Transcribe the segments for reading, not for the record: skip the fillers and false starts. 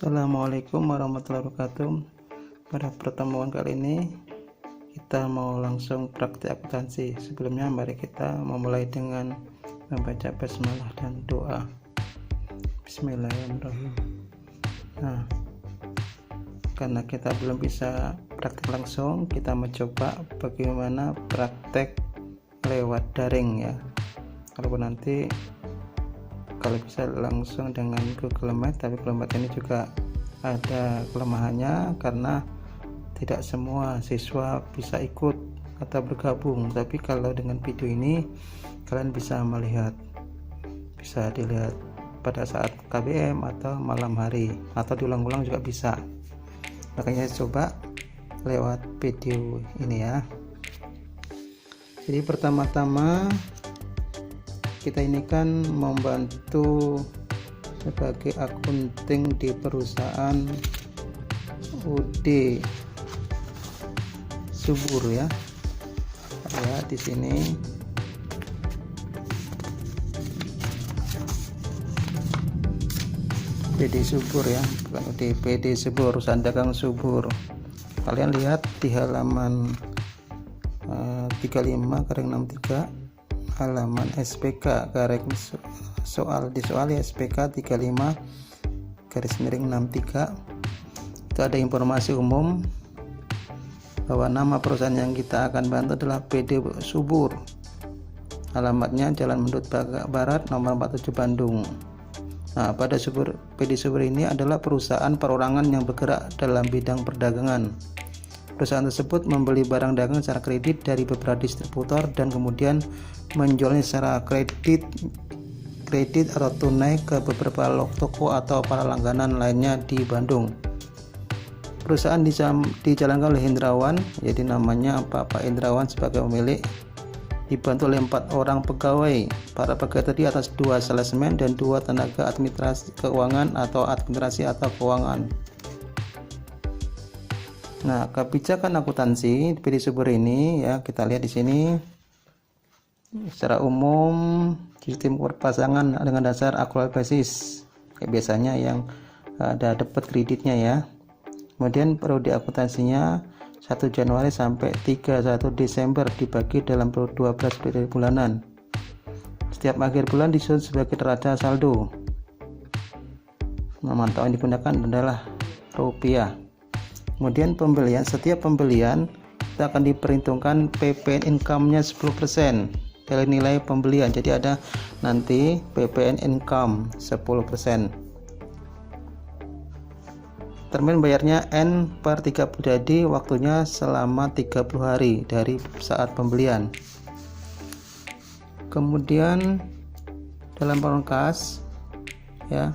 Assalamualaikum warahmatullahi wabarakatuh. Pada pertemuan kali ini kita mau langsung praktik akuntansi. Sebelumnya mari kita memulai dengan membaca basmalah dan doa. Bismillahirrahmanirrahim. Nah, karena kita belum bisa praktik langsung, kita mencoba bagaimana praktek lewat daring ya. Kalau bisa langsung dengan Google Meet, tapi Google Meet ini juga ada kelemahannya karena tidak semua siswa bisa ikut atau bergabung. Tapi kalau dengan video ini kalian bisa dilihat pada saat KBM atau malam hari atau diulang-ulang juga bisa. Makanya coba lewat video ini ya. Jadi pertama-tama kita ini kan membantu sebagai akunting di perusahaan UD Subur ya. Ya, di sini PD Subur ya, bukan UD, PD Subur, perusahaan dagang Subur. Kalian lihat di halaman 35/63 halaman SPK garing soal ya, SPK 35/63 itu ada informasi umum bahwa nama perusahaan yang kita akan bantu adalah PD Subur, alamatnya Jalan Mendut Barat nomor 47 Bandung. Nah, pada PD Subur ini adalah perusahaan perorangan yang bergerak dalam bidang perdagangan. Perusahaan tersebut membeli barang dagang secara kredit dari beberapa distributor dan kemudian menjualnya secara kredit atau tunai ke beberapa toko atau para langganan lainnya di Bandung. Perusahaan dijalankan oleh Hendrawan, jadi namanya Bapak Hendrawan sebagai pemilik, dibantu oleh 4 orang pegawai. Para pegawai tadi atas 2 salesman dan 2 tenaga administrasi keuangan atau administrasi atau keuangan. Nah, kebijakan akuntansi PD Subur ini ya, kita lihat di sini. Secara umum sistem pasangan dengan dasar accrual basis kayak biasanya yang ada dapat kreditnya ya. Kemudian periode akuntansinya 1 Januari sampai 31 Desember dibagi dalam 12 periode bulanan. Setiap akhir bulan disusun sebagai neraca saldo. Nama tahun yang digunakan adalah rupiah. Kemudian setiap pembelian kita akan diperhitungkan PPN income-nya 10% dari nilai pembelian. Jadi ada nanti PPN income 10%. Termin bayarnya N/30, jadi waktunya selama 30 hari dari saat pembelian. Kemudian dalam pengeluaran kas ya,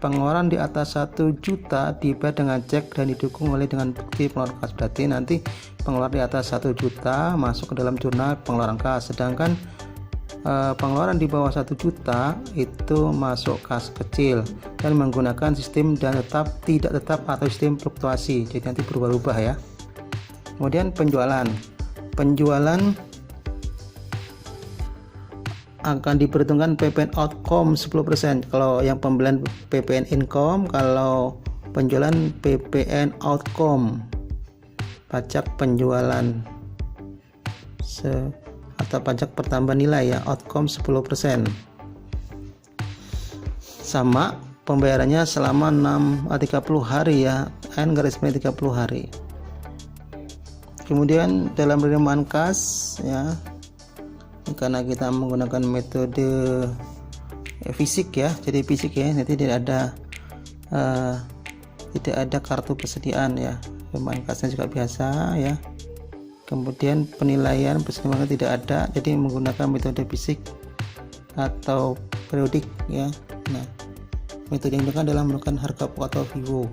pengeluaran di atas 1 juta dibayar dengan cek dan didukung oleh dengan bukti pengeluaran kas. Berarti nanti pengeluaran di atas 1 juta masuk ke dalam jurnal pengeluaran kas, sedangkan pengeluaran di bawah 1 juta itu masuk kas kecil dan menggunakan sistem dan tetap, tidak tetap atau sistem fluktuasi, jadi nanti berubah-ubah ya. Kemudian penjualan akan diperhitungkan PPN outcome 10%. Kalau yang pembelian PPN income, kalau penjualan PPN outcome, pajak penjualan atau pajak pertambahan nilai ya, outcome 10%. Sama pembayarannya selama 30 hari ya, N/30 hari. Kemudian dalam penerimaan kas ya, karena kita menggunakan metode fisik ya, jadi fisik ya, nanti tidak ada kartu persediaan ya, penerimaan kasnya juga biasa ya. Kemudian penilaian persediaan tidak ada, jadi menggunakan metode fisik atau periodik ya. Nah, metode yang digunakan adalah menggunakan harga pokok atau VIVO.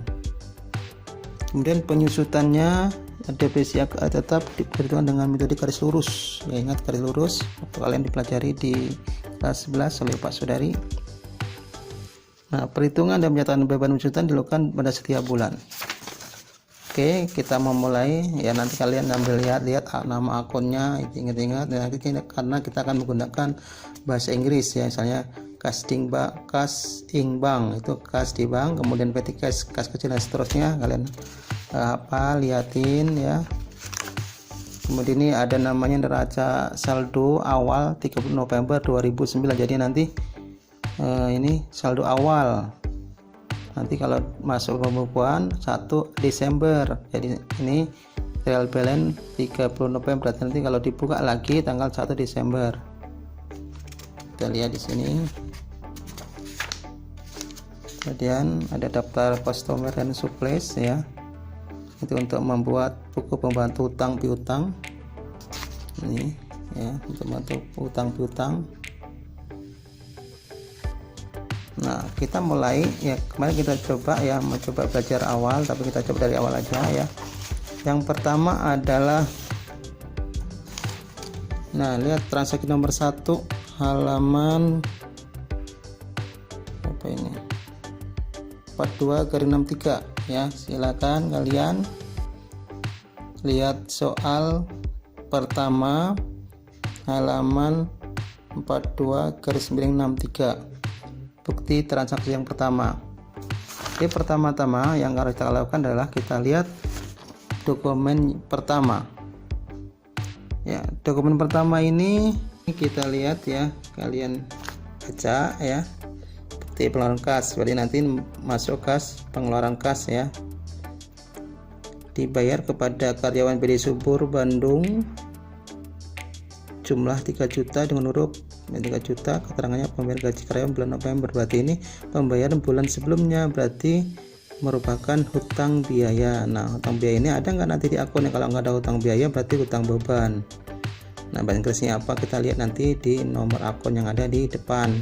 Kemudian penyusutannya depresi tetap diperhitungkan dengan metode garis lurus ya, ingat garis lurus untuk kalian dipelajari di kelas 11 oleh Pak Sudari. Nah, perhitungan dan penyataan beban penyusutan dilakukan pada setiap bulan. Oke, kita memulai ya, nanti kalian ambil lihat nama akunnya, ingat-ingat nanti karena kita akan menggunakan bahasa Inggris ya, misalnya kas ingbang itu kas di bank, kemudian PT kas kecil dan seterusnya. Kalian liatin ya. Kemudian ini ada namanya neraca saldo awal 30 November 2009. Jadi nanti ini saldo awal. Nanti kalau masuk pembukuan 1 Desember. Jadi ini trial balance 30 November. Berarti nanti kalau dibuka lagi tanggal 1 Desember. Kita lihat di sini. Kemudian ada daftar customer dan supplies ya. Itu untuk membuat buku pembantu utang piutang. Ini ya, untuk membantu utang piutang. Nah, kita mulai ya, kemarin kita coba ya, mencoba belajar awal, tapi kita coba dari awal aja ya. Yang pertama adalah, nah lihat transaksi nomor 1 halaman apa ini, 42/63 ya. Silakan kalian lihat soal pertama halaman 42/63, bukti transaksi yang pertama. Jadi pertama-tama yang harus kita lakukan adalah kita lihat dokumen pertama ya. Dokumen pertama ini kita lihat ya, kalian baca ya, bukti pengeluaran kas. Berarti nanti masuk kas, pengeluaran kas ya, dibayar kepada karyawan BD Subur Bandung jumlah 3 juta dengan huruf 3 juta. Keterangannya pembayaran gaji karyawan bulan November. Berarti ini pembayaran bulan sebelumnya, berarti merupakan hutang biaya. Nah, hutang biaya ini ada nggak nanti di akunnya? Kalau nggak ada hutang biaya berarti hutang beban. Nah, bahasa Inggrisnya apa kita lihat nanti di nomor akun yang ada di depan.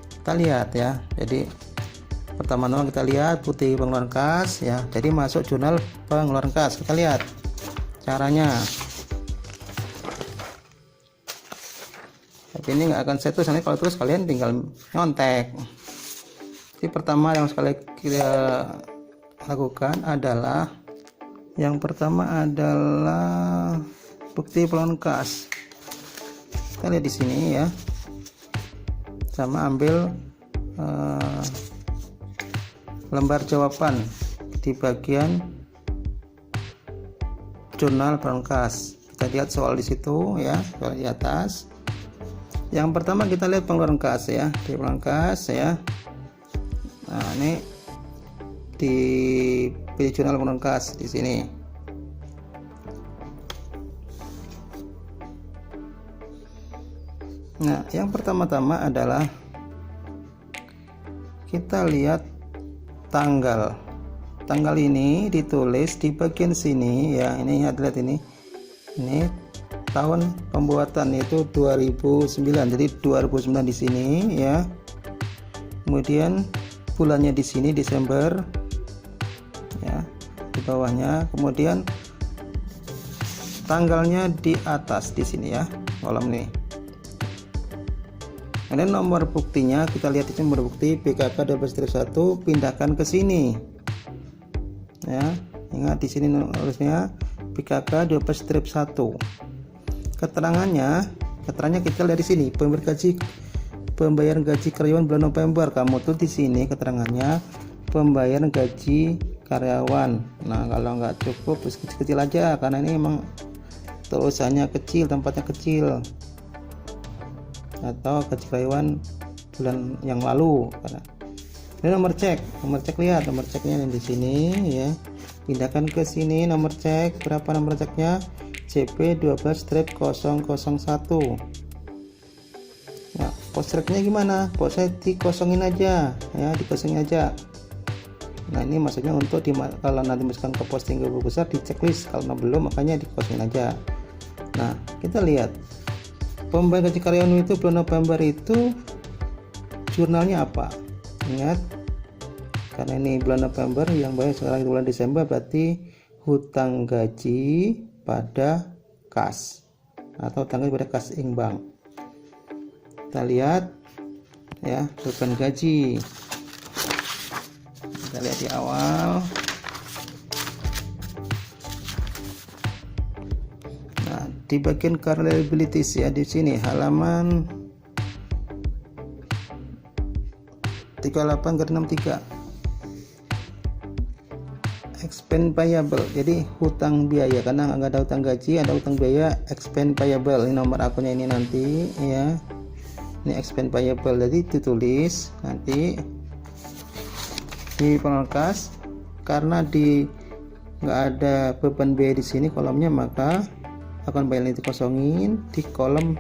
Kita lihat ya. Jadi pertama-tama kita lihat bukti pengeluaran kas ya. Jadi masuk jurnal pengeluaran kas. Kita lihat caranya. Tapi ini nggak akan saya tulis, nanti kalau terus kalian tinggal nyontek. Jadi pertama yang sekali kita lakukan adalah, yang pertama adalah bukti pengeluaran kas. Kita lihat di sini ya, sama ambil lembar jawaban di bagian jurnal pengeluaran kas. Kita lihat soal di situ ya, soal di atas. Yang pertama kita lihat pengeluaran kas ya, di pengeluaran kas ya. Nah, ini di pilih jurnal pengeluaran kas di sini. Nah, yang pertama-tama adalah kita lihat tanggal. Tanggal ini ditulis di bagian sini ya. Ini lihat ini. Ini tahun pembuatan yaitu 2009. Jadi 2009 di sini ya. Kemudian bulannya di sini Desember ya, di bawahnya. Kemudian tanggalnya di atas di sini ya, kolom ini. Kemudian nomor buktinya kita lihat di sini, nomor bukti PKK 12-1 pindahkan ke sini. Ya, ingat di sini nulisnya PKK 12-1. Keterangannya kita lihat di sini, pembayaran gaji karyawan bulan November. Kamu tuh di sini keterangannya pembayaran gaji karyawan. Nah, kalau nggak cukup kecil-kecil aja, karena ini emang tulisannya kecil, tempatnya kecil. Atau gaji karyawan bulan yang lalu. Karena ini nomor cek lihat nomor ceknya yang di sini ya. Pindahkan ke sini nomor cek, berapa nomor ceknya? CP 12-001. Nah, postreknya gimana? Postnya dikosongin aja ya, dikosongin aja. Nah, ini maksudnya untuk kalau nanti masukkan ke posting ke buku besar di checklist, kalau belum makanya dikosongin aja. Nah, kita lihat pembayaran gaji karyawan itu bulan November itu jurnalnya apa? Ingat, karena ini bulan November, yang bayar sekarang itu bulan Desember, berarti hutang gaji pada kas atau hutang gaji pada kas ingbang. Kita lihat ya, beban gaji. Kita lihat di awal. Nah, di bagian current liabilities ya, di sini halaman 38 expense payable, jadi hutang biaya, karena nggak ada hutang gaji, ada hutang biaya. Expense payable, ini nomor akunnya ini nanti ya, ini expense payable, jadi ditulis nanti di pengekas. Karena di nggak ada beban biaya di sini kolomnya, maka akan bayar dikosongin di kolom,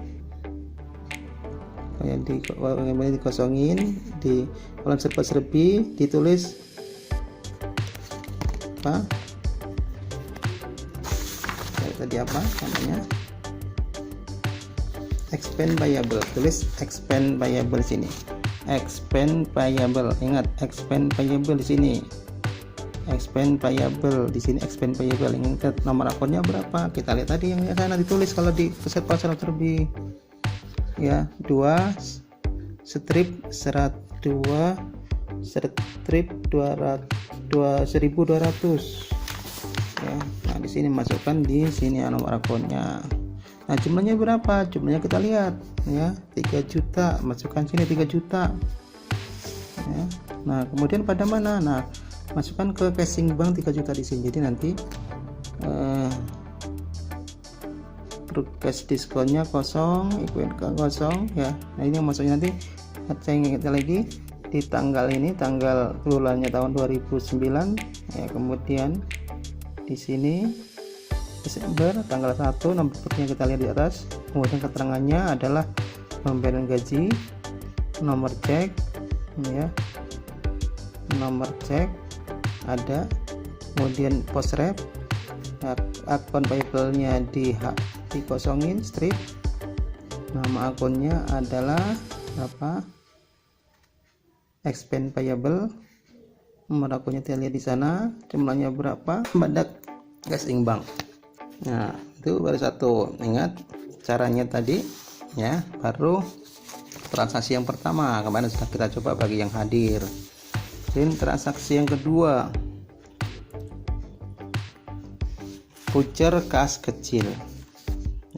dikosongin di kolom serba-serbi, ditulis apa tadi apa namanya, expense payable, tulis expense payable sini, expense payable, ingat expense payable di sini, expense payable di sini, expense payable. Ingat nomor akunnya berapa, kita lihat tadi yang sana ditulis kalau di pusat pasar terlebih ya, 2 strip 1200 ya. Nah di sini masukkan di sini nomor akunnya. Nah jumlahnya berapa, jumlahnya kita lihat ya, 3 juta, masukkan sini 3 juta ya. Nah kemudian pada mana, nah masukkan ke casing bank 3 juta di sini. Jadi nanti cash diskonnya kosong, equal ke kosong ya. Nah ini maksudnya nanti saya ingat lagi di tanggal ini, tanggal kelulusannya tahun 2009 ya. Kemudian di sini Desember tanggal 1, nomor urutnya kita lihat di atas. Kemudian keterangannya adalah pembayaran gaji, nomor cek ya, nomor cek ada, kemudian post rep, akun payable-nya dikosongin, strip, nama akunnya adalah apa, expense payable, nomor akunnya kita lihat di sana, jumlahnya berapa pada casing bank. Nah itu baru satu, ingat caranya tadi ya. Baru transaksi yang pertama kemarin sudah kita coba bagi yang hadir. Dan transaksi yang kedua, voucher kas kecil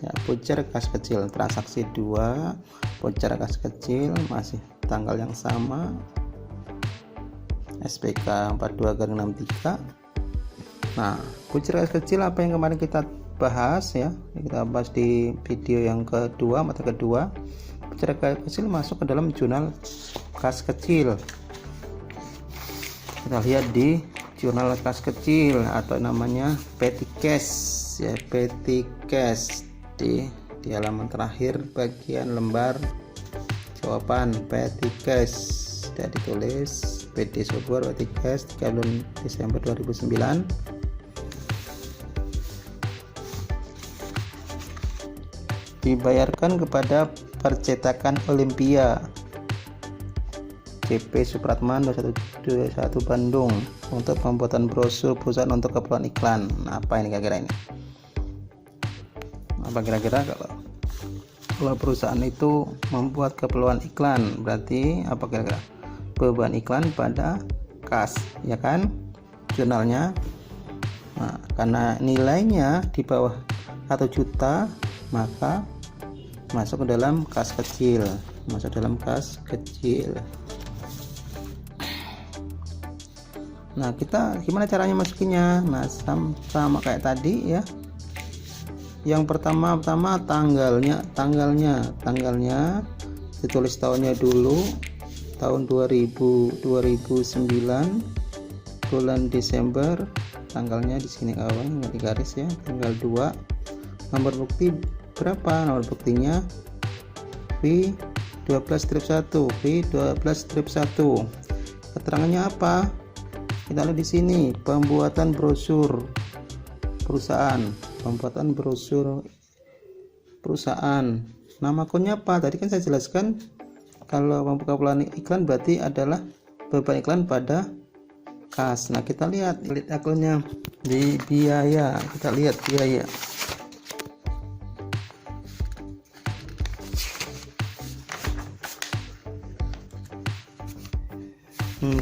ya, voucher kas kecil, transaksi 2, voucher kas kecil, masih tanggal yang sama, SPK 42/63. Nah voucher kas kecil apa yang kemarin kita bahas ya, kita bahas di video yang kedua, mata kedua. Voucher kas kecil masuk ke dalam jurnal kas kecil. Kita lihat di jurnal kas kecil atau namanya petty cash ya, petty cash di halaman terakhir bagian lembar jawaban petty cash sudah ditulis PD Subur petty cash 3 Desember 2009. Dibayarkan kepada percetakan Olimpia CP Supratman 2121 Bandung untuk pembuatan brosur perusahaan untuk keperluan iklan. Nah, apa ini kira-kira ini? Apa kira-kira kalau perusahaan itu membuat keperluan iklan, berarti apa kira-kira? Beban iklan pada kas, ya kan? Jurnalnya. Nah, karena nilainya di bawah 1 juta, maka masuk ke dalam kas kecil, masuk dalam kas kecil. Nah kita gimana caranya masukinnya? Nah sama kayak tadi ya. Yang pertama tanggalnya ditulis tahunnya dulu, tahun 2009 bulan Desember, tanggalnya di sini kawan, nggak di garis ya, tanggal 2. Nomor bukti berapa? Nomor buktinya V12-1, V12-1. Keterangannya apa? Kita lihat di sini, pembuatan brosur perusahaan, pembuatan brosur perusahaan. Nama akunnya apa? Tadi kan saya jelaskan kalau membuka keperluan iklan berarti adalah beban iklan pada kas. Nah kita lihat akunnya di biaya, kita lihat biaya.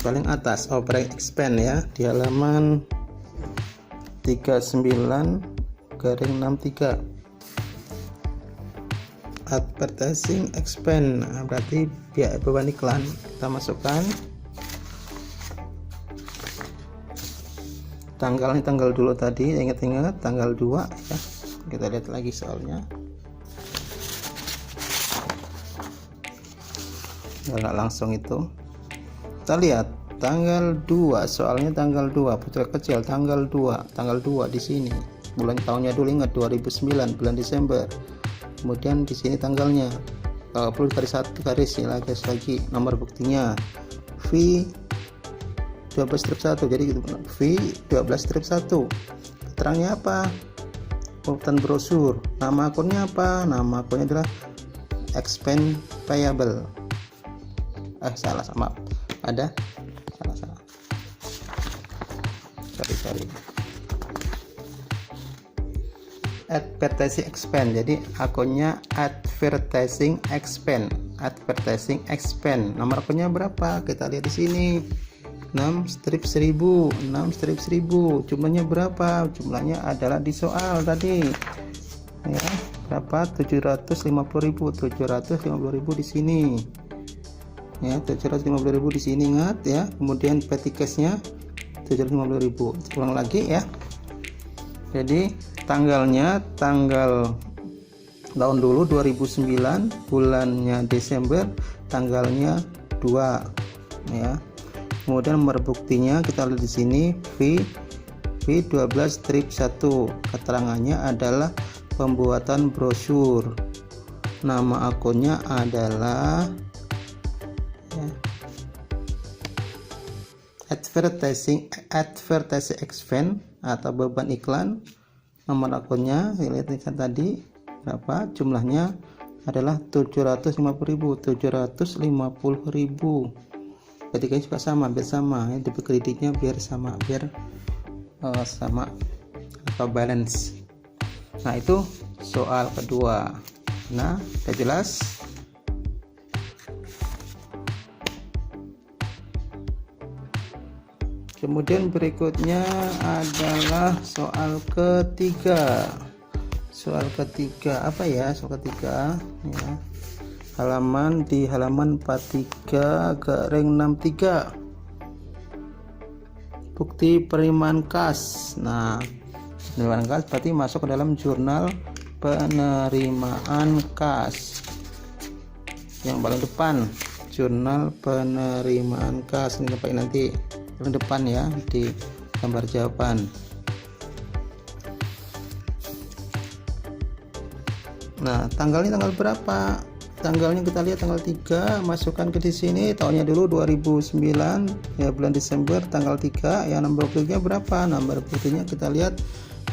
Paling atas operating expense ya, di halaman 39/63 advertising expense. Nah, berarti biaya beban iklan kita masukkan tanggalnya tanggal dulu tadi, ingat-ingat tanggal 2 ya. Kita lihat lagi soalnya. Nggak langsung itu. Kita lihat tanggal 2, soalnya tanggal 2, putra kecil tanggal 2 di sini. Bulan tahunnya dulu ingat 2009 bulan Desember. Kemudian di sini tanggalnya. Kalau perlu garis satu garis ya, garis lagi nomor buktinya V 12-1, jadi gitu, V 12-1. Keterangannya apa? Urutan brosur. Nama akunnya apa? Nama akunnya adalah expense payable. Salah, maaf, ada salah. Sorry. Advertising expense, jadi akunnya advertising expense. Nomor akunnya berapa? Kita lihat di sini. 6/1000. Jumlahnya berapa? Jumlahnya adalah di soal tadi. Ya, berapa? 750.000 di sini. Ya, 750.000 di sini, ingat ya. Kemudian petty cash-nya 750.000. Ulang lagi ya. Jadi tanggalnya tanggal tahun dulu 2009, bulannya Desember, tanggalnya 2 ya. Kemudian nomor buktinya kita lihat di sini V 12-1. Keterangannya adalah pembuatan brosur. Nama akunnya adalah ya, advertising expense atau beban iklan. Nomor akunnya lihat tadi berapa, jumlahnya adalah 750.000. Ketika juga sama, biar sama ya, debit kreditnya biar sama atau balance. Nah, itu soal kedua. Nah, sudah jelas. Kemudian berikutnya adalah soal ketiga. Apa ya soal ketiga ya? Di halaman 43-63. Bukti penerimaan kas. Nah, penerimaan kas berarti masuk ke dalam jurnal penerimaan kas. Yang paling depan, jurnal penerimaan kas ini pakai nanti paling depan ya di gambar jawaban. Nah, tanggalnya tanggal berapa? Tanggalnya kita lihat tanggal 3, masukkan ke di sini, tahunnya dulu 2009 ya, bulan Desember tanggal 3 ya. Nomor buktinya berapa? Nomor buktinya kita lihat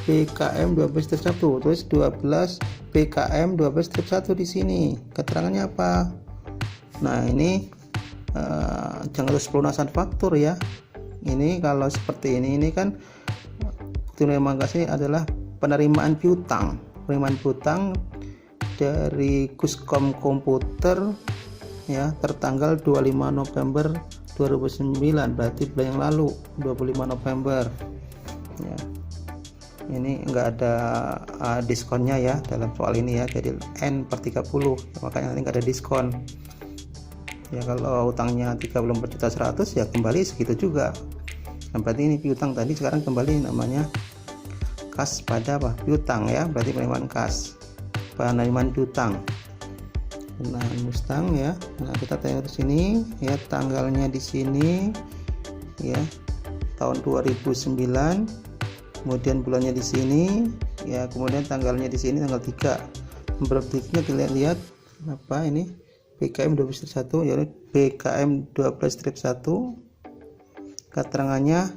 PKM 12-1, terus 12 PKM 12-1 di sini. Keterangannya apa? Nah, ini jangan terus pelunasan faktur ya. Ini kalau seperti ini kan penerimaan kasih adalah penerimaan piutang dari Kuskom Komputer ya, tertanggal 25 November 2009, berarti bulan yang lalu 25 November ya. Ini enggak ada diskonnya ya dalam soal ini ya, jadi N/30, makanya nanti enggak ada diskon ya. Kalau utangnya 34.100.000 ya kembali segitu juga. Nah, berarti ini piutang tadi, sekarang kembali namanya kas pada apa? Piutang ya, berarti penerimaan kas, penerimaan piutang. Nah, mustang ya. Nah, kita tengok di sini ya, tanggalnya di sini ya, tahun 2009. Kemudian bulannya di sini ya, kemudian tanggalnya di sini tanggal 3. Berikutnya kita lihat apa ini? PKM 12-1 ya, PKM 12-1. Keterangannya.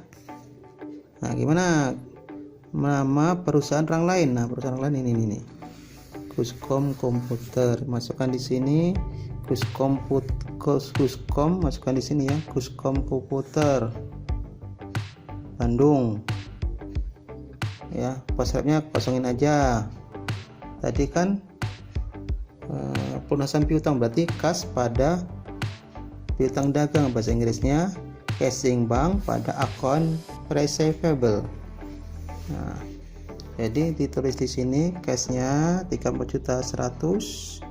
Nah, gimana? Nama perusahaan orang lain. Nah, perusahaan orang lain ini. Kuskom Komputer, masukkan di sini. Kuskom, masukkan di sini ya. Kuskom Komputer Bandung. Ya, passwordnya kosongin aja. Tadi kan pelunasan piutang, berarti kas pada piutang dagang, bahasa Inggrisnya casing bank pada akun receivable. Nah, jadi ditulis di sini cashnya 34.100.000,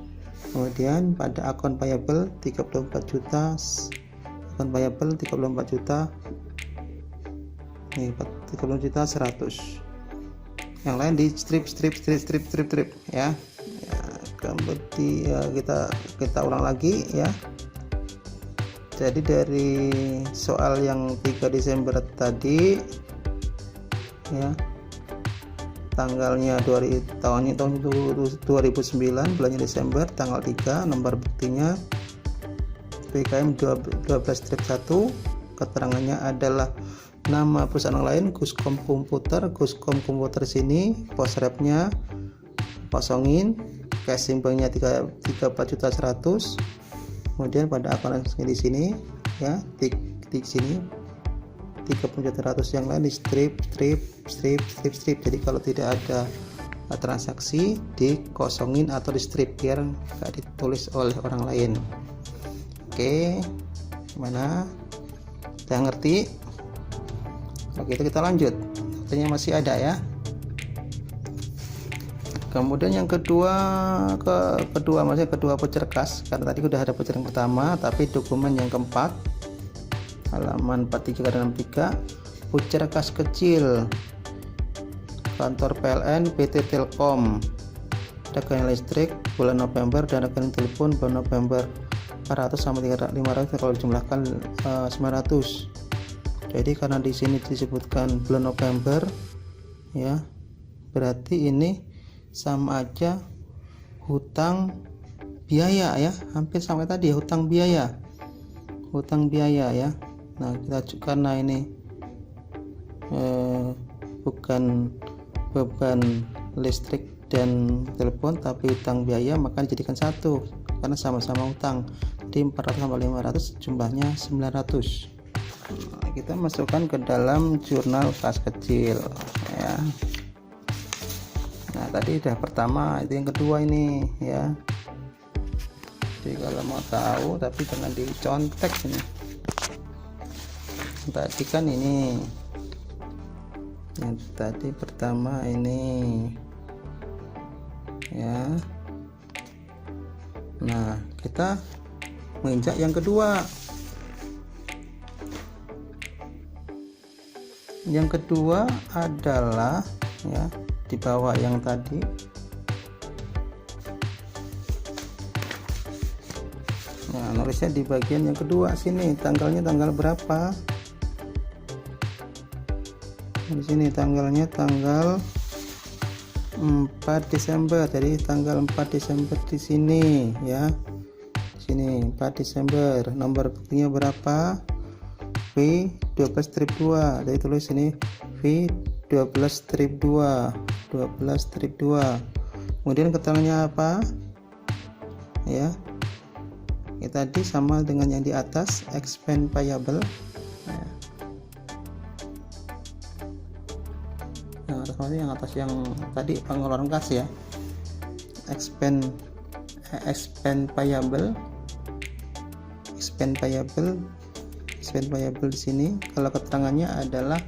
kemudian pada akun payable 34 juta, akun payable 34 juta nih 30 juta 100, yang lain di strip ya. Kemudian kita ulang lagi ya. Jadi dari soal yang 3 Desember tadi ya, tanggalnya tahun 2009, bulannya Desember, tanggal 3, nomor buktinya PKM 12-1, keterangannya adalah nama perusahaan lain Guscom Komputer. Guscom Komputer sini pos repnya kosongin, casing banknya 34.100.000. Kemudian pada akun di sini ya, tik sini 30.100, yang lain di strip. Jadi kalau tidak ada transaksi dikosongin atau di strip biar nggak ditulis oleh orang lain. Oke, gimana? Udah ngerti? Oke, kita lanjut. Artinya masih ada ya. Kemudian yang kedua voucher kas, karena tadi udah ada voucher yang pertama, tapi dokumen yang keempat halaman 43-63, voucher kas kecil kantor PLN PT Telkom, rekening listrik bulan November dan rekening telepon bulan November 400 sampai 500, kalau dijumlahkan 900. Jadi karena di sini disebutkan bulan November ya, berarti ini sama aja hutang biaya ya, hampir sampai tadi ya, hutang biaya ya. Nah, karena ini bukan beban listrik dan telepon tapi hutang biaya, maka dijadikan satu karena sama-sama hutang. Di 400 sampai 500 jumlahnya 900. Nah, kita masukkan ke dalam jurnal kas kecil ya. Nah, tadi udah pertama, itu yang kedua ini ya. Jadi kalau mau tahu tapi jangan dicontek ini. Tadi kan ini, yang tadi pertama ini ya. Nah, kita menginjak yang kedua. Yang kedua adalah ya, di bawah yang tadi. Nah, nulisnya di bagian yang kedua sini, tanggalnya tanggal berapa? Di sini tanggalnya tanggal 4 Desember. Jadi tanggal 4 Desember di sini ya. Di sini 4 Desember. Nomor buktinya berapa? V12-2. Jadi tulis ini V12-2. Kemudian keterangannya apa? Ya. Kita tadi sama dengan yang di atas, expense payable. Yang atas yang tadi pengeluaran kas ya, expense payable di sini. Kalau keterangannya adalah,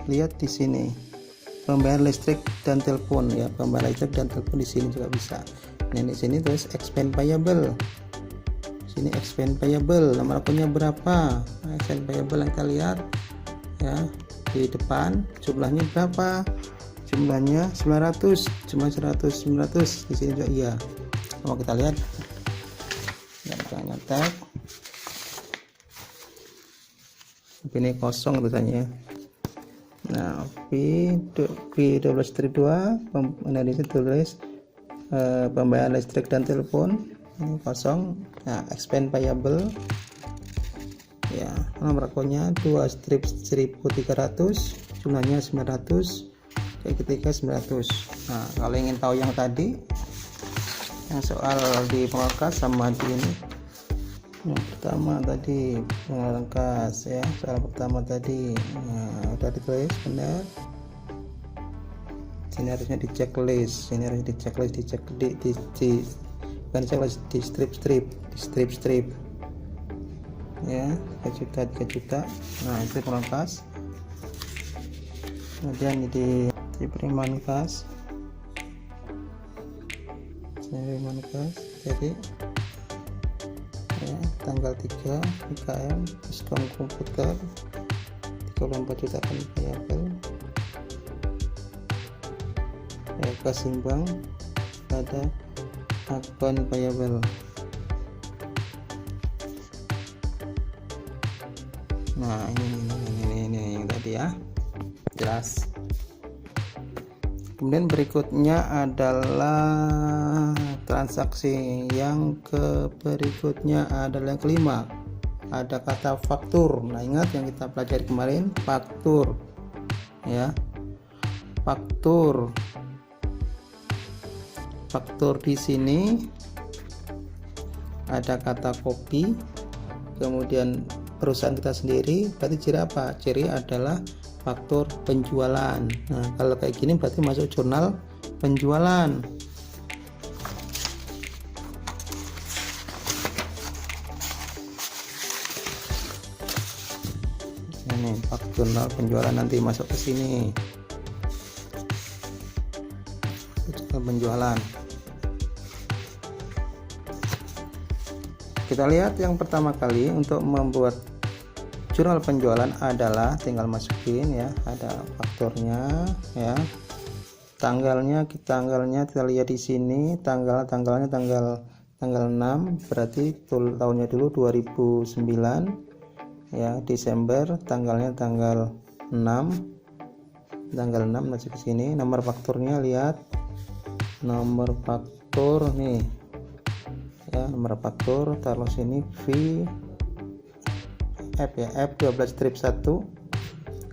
lihat di sini, pembayaran listrik dan telepon ya, pembayaran listrik dan telepon di sini juga bisa. Nah, di sini terus expense payable. Sini expense payable, nomor akunnya berapa? Nah, expense payable yang kita lihat ya. Di depan jumlahnya berapa? Jumlahnya 900, cuma 900 di sini juga iya. Kalau kita lihat ya, kita ngetek ini kosong tulisannya. Nah, V12-2 analisa tulis pembayaran listrik dan telepon ini kosong. Nah, expense payable ya, nomor akunnya 2/1300, jumlahnya 900, ketiga 900. Nah, kalau ingin tahu yang tadi, yang soal di pengeluaran sama di ini, yang pertama tadi pengeluaran kas ya, soal pertama tadi, nah, udah ditulis benar. Sini harusnya di checklist, bukan checklist, di strip ya, 3 juta. Nah, itu pengeluaran kas. Kemudian di penerimaan kas, jadi ya, tanggal 3 IKM Diskom komputer 34 juta akun payable ya, kesimbang pada akun payable. Nah ini yang tadi ya, jelas. Kemudian berikutnya adalah transaksi yang berikutnya adalah yang kelima, ada kata faktur. Nah ingat yang kita pelajari kemarin, faktur ya, faktur di sini ada kata kopi, kemudian perusahaan kita sendiri, berarti ciri apa? Ciri adalah faktur penjualan. Nah kalau kayak gini berarti masuk jurnal penjualan. Ini faktur jurnal penjualan nanti masuk ke sini, jurnal penjualan. Kita lihat yang pertama kali untuk membuat jurnal penjualan adalah tinggal masukin ya, ada fakturnya ya, tanggalnya kita lihat di sini, tanggalnya tanggal 6, berarti tahunnya dulu 2009 ya, Desember, tanggalnya tanggal 6 masuk ke sini. Nomor fakturnya lihat, nomor faktur nih ya, nomor faktur taruh sini F ya, F12-1.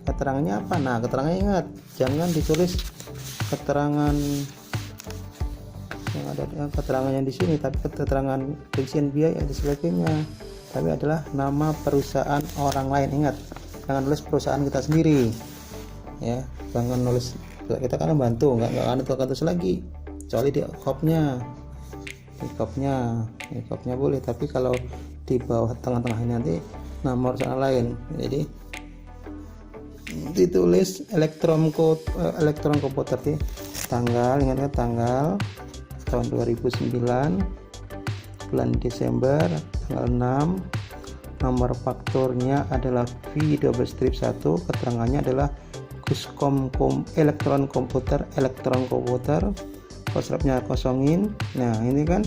Keterangannya apa? Nah keterangannya ingat, jangan ditulis keterangan yang ada keterangannya di sini, tapi keterangan rincian biaya dan sebagainya, tapi adalah nama perusahaan orang lain. Ingat, jangan nulis perusahaan kita sendiri ya, jangan nulis, kita kan membantu, nggak akan tulis lagi kecuali di kopnya boleh, tapi kalau di bawah tengah-tengah ini nanti nama perusahaan lain, jadi ditulis elektron komputer tanggal, ingat tanggal tahun 2009 bulan Desember tanggal 6, nomor fakturnya adalah V12-1, keterangannya adalah Diskom elektron komputer, kostrapnya kosongin. Nah ini kan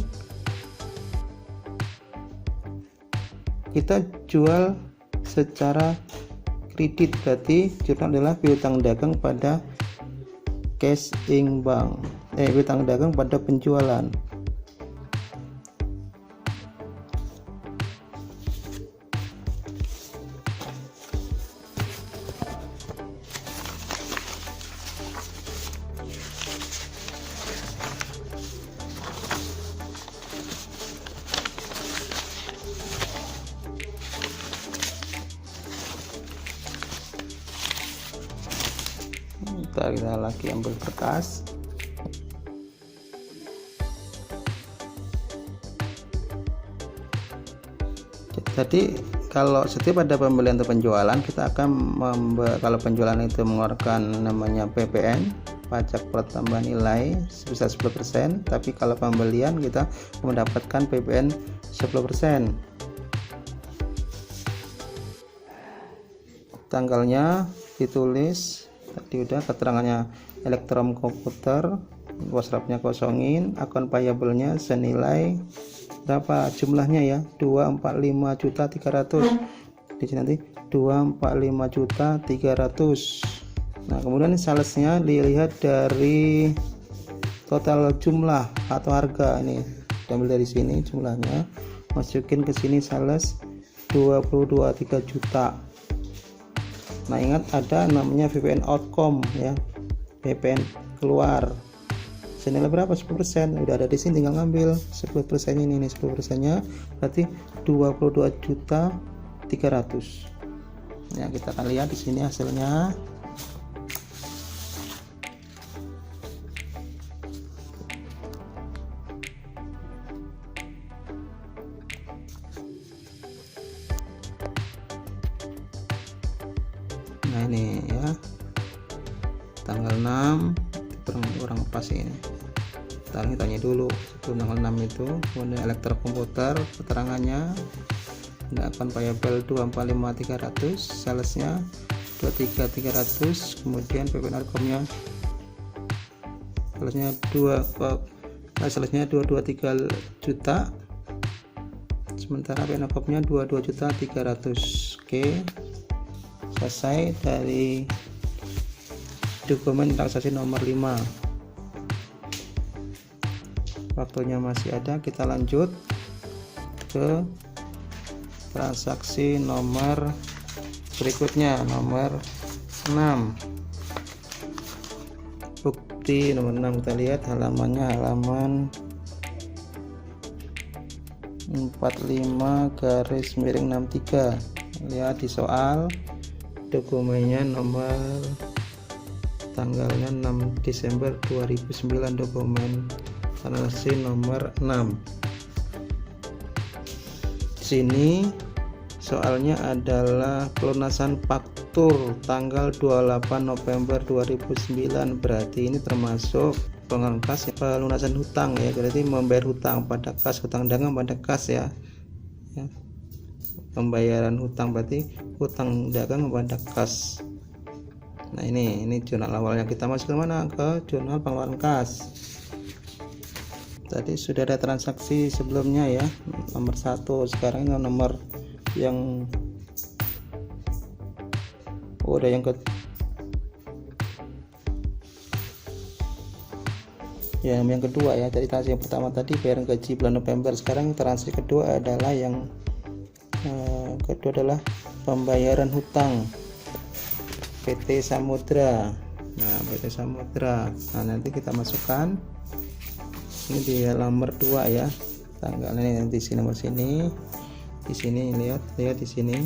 kita jual secara kredit, berarti jurnal adalah piutang dagang pada piutang dagang pada penjualan. Kita lagi ambil kertas. Jadi kalau setiap ada pembelian atau penjualan, kita akan kalau penjualan itu mengeluarkan namanya PPN, pajak pertambahan nilai sebesar 10%, tapi kalau pembelian kita mendapatkan PPN 10%. Tanggalnya ditulis tadi udah, keterangannya elektron komputer, kostrapnya kosongin, akun payable-nya senilai berapa jumlahnya ya, 245.300, di sini nanti 245.300. Nah kemudian salesnya dilihat dari total jumlah atau harga, ini diambil dari sini jumlahnya, masukin ke sini sales 22,3 juta. Nah ingat ada namanya VPN outcome ya, VPN keluar, senilai berapa? 10%. Udah ada di sini, tinggal ngambil 10% ini 10% nya berarti 22.300.000 ya. Kita akan lihat di sini hasilnya. Nah ini ya, tanggal 6 kurang pas ini kita tanya dulu sebelum tanggal 6 itu. Kemudian elektrokomputer keterangannya, akun payable 245.300, salesnya 23.300, kemudian PPNR-nya salesnya 223 juta, sementara PPNR-nya 22.300. Oke, selesai dari dokumen transaksi nomor 5. Waktunya masih ada, kita lanjut ke transaksi nomor berikutnya, nomor 6. Bukti nomor 6, kita lihat halamannya, halaman 45/63. Lihat di soal, dokumennya nomor tanggalnya 6 Desember 2009, dokumen transaksi nomor 6. Di sini soalnya adalah pelunasan faktur tanggal 28 November 2009, berarti ini termasuk pengeluaran kas, pelunasan hutang ya, berarti membayar hutang pada kas, hutang dagang pada kas ya. Pembayaran hutang berarti hutang dagang pada kas. Nah ini jurnal awalnya, kita masuk ke mana, ke jurnal pengeluaran kas. Tadi sudah ada transaksi sebelumnya ya, nomor 1. Sekarang ini nomor yang udah yang kedua ya. Tadi transaksi yang pertama tadi bayaran gaji bulan November, sekarang transaksi kedua adalah yang kedua adalah pembayaran hutang PT Samudra. Nah PT Samudra, nah nanti kita masukkan ini di nomor 2 ya, tanggalnya di sini, nomor sini, di sini lihat di sini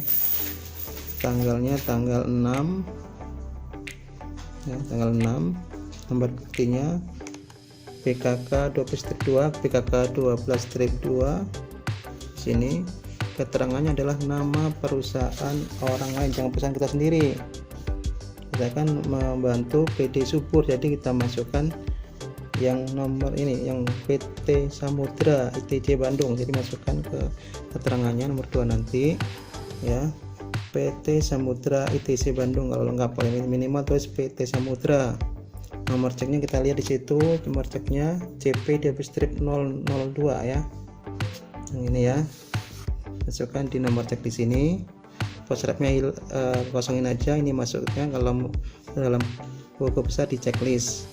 tanggalnya tanggal 6 ya, tanggal 6. Nomor buktinya PKK 12/2, PKK 12/2. Sini keterangannya adalah nama perusahaan orang lain, jangan perusahaan kita sendiri. Kita akan membantu PD Subur, jadi kita masukkan yang nomor ini, yang PT Samudra ITC Bandung, jadi masukkan ke keterangannya nomor 2 nanti ya, PT Samudra ITC Bandung kalau lengkap, minimal tulis PT Samudra. Nomor ceknya kita lihat di situ, nomor ceknya CP-002 ya, yang ini ya, masukkan di nomor cek di sini. Posrepnya kosongin aja, ini masuknya kalau dalam buku besar di checklist.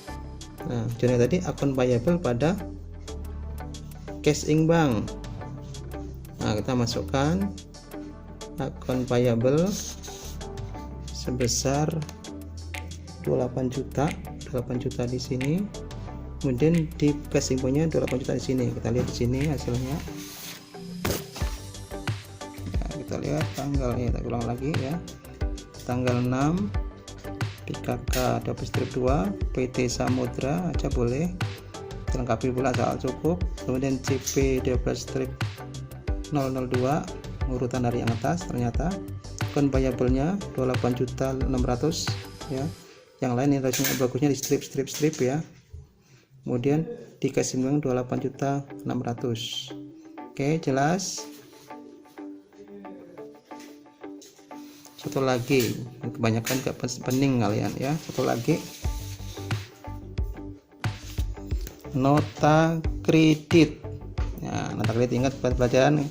Nah, contohnya tadi akun payable pada cash ing bank. Nah, kita masukkan akun payable sebesar 28 juta di sini. Kemudian di cash ing banknya 28 juta di sini. Kita lihat di sini hasilnya. Nah, kita lihat tanggalnya, kita ulang lagi ya. Tanggal 6 PKK 12/2 PT Samudra aja boleh, dilengkapi pula soal cukup. Kemudian CP 12/002 urutan dari yang atas, ternyata akun payable-nya 28.600 ya. Yang lain ini harusnya bagusnya di strip ya. Kemudian di casing bank 28.600. Oke, jelas. Satu lagi, kebanyakan gak pening kalian ya. Satu lagi, nota kredit ya. Nota kredit, ingat pelajaran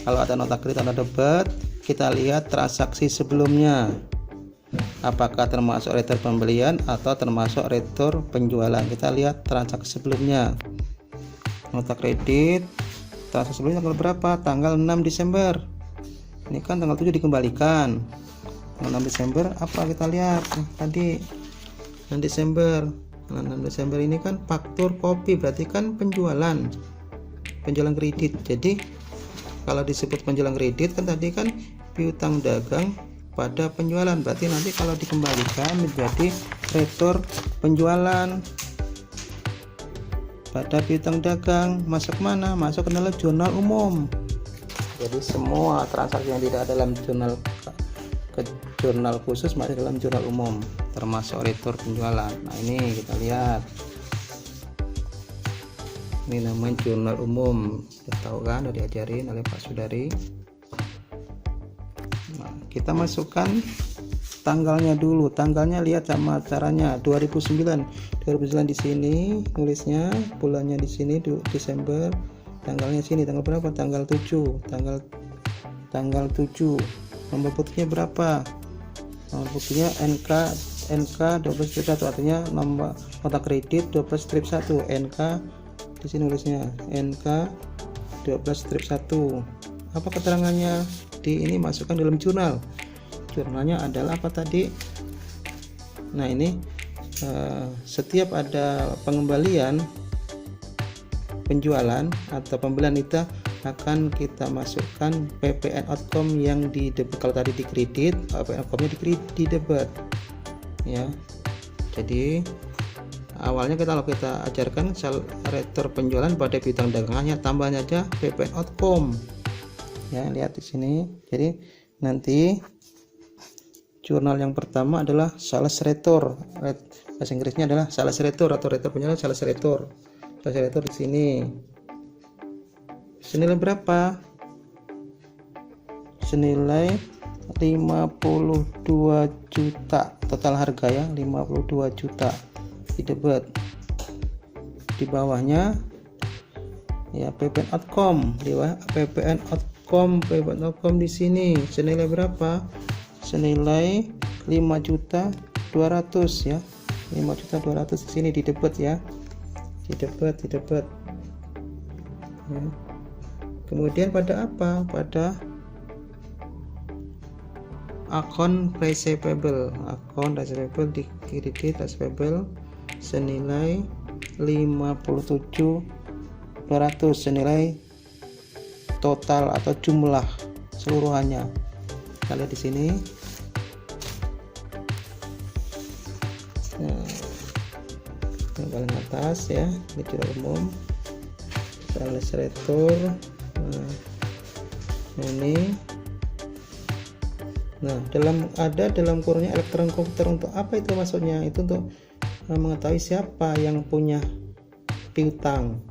kalau ada nota kredit atau debit, kita lihat transaksi sebelumnya apakah termasuk retur pembelian atau termasuk retur penjualan. Kita lihat transaksi sebelumnya. Nota kredit transaksi sebelumnya tanggal berapa? Tanggal 6 Desember. Ini kan tanggal 7 dikembalikan. Tanggal 6 Desember apa kita lihat tadi? 6 Desember. Nah, 6 Desember ini kan faktur kopi, berarti kan penjualan kredit. Jadi kalau disebut penjualan kredit kan tadi kan piutang dagang pada penjualan, berarti nanti kalau dikembalikan menjadi retur penjualan pada piutang dagang. Masuk mana? Masuk ke dalam jurnal umum. Jadi semua transaksi yang tidak dalam jurnal khusus masuk dalam jurnal umum, termasuk retur penjualan. Nah ini kita lihat Ini namanya jurnal umum, udah tahu kan, udah diajarin oleh Pak Sudari. Nah, kita masukkan tanggalnya dulu. Tanggalnya lihat sama caranya. 2009 di sini nulisnya, bulannya di sini Desember, tanggalnya sini, tanggal berapa? Tanggal 7. Tanggal 7. Nomor putihnya berapa? Nomor putihnya NK 12/1, artinya nomor nota kredit 12/1. NK di sini nulisnya NK 12/1. Apa keterangannya? Di ini masukkan dalam jurnal. Jurnalnya adalah apa tadi? Nah, ini setiap ada pengembalian penjualan atau pembelian itu akan kita masukkan PPN outcome yang di debit. Kalau tadi di kredit, PPN outcome-nya di debit ya. Jadi awalnya kalau kita ajarkan saldo penjualan pada piutang dagangannya, tambahnya aja PPN outcome ya, lihat di sini. Jadi nanti jurnal yang pertama adalah sales retur, bahasa Inggrisnya adalah sales retur atau retur penjualan sales retur. Sales retur di sini senilai berapa? Senilai 52 juta total harga ya, 52 juta di debit. Di bawahnya ya PPN outcome, di bawah PPN outcome di sini senilai berapa? Senilai 5.200.000 ya, 5.200.000 di sini di debit ya, di debit ya. Kemudian pada apa? Pada akun receivable di kredit receivable senilai 57.200, senilai total atau jumlah seluruhannya. Kita lihat di sini. Nah, yang paling atas ya, ini jurnal umum, sales retur. Nah, ini. Nah, dalam kurungnya elektron komputer. Untuk apa itu maksudnya? Itu untuk mengetahui siapa yang punya piutang,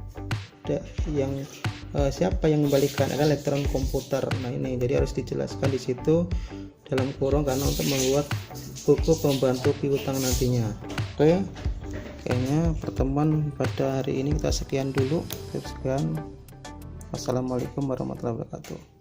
siapa yang membalikan, ada elektron komputer. Nah, ini jadi harus dijelaskan di situ dalam kurung karena untuk membuat buku pembantu piutang nantinya. Oke, kayaknya pertemuan pada hari ini kita sekian dulu. Sekian. Wassalamualaikum warahmatullahi wabarakatuh.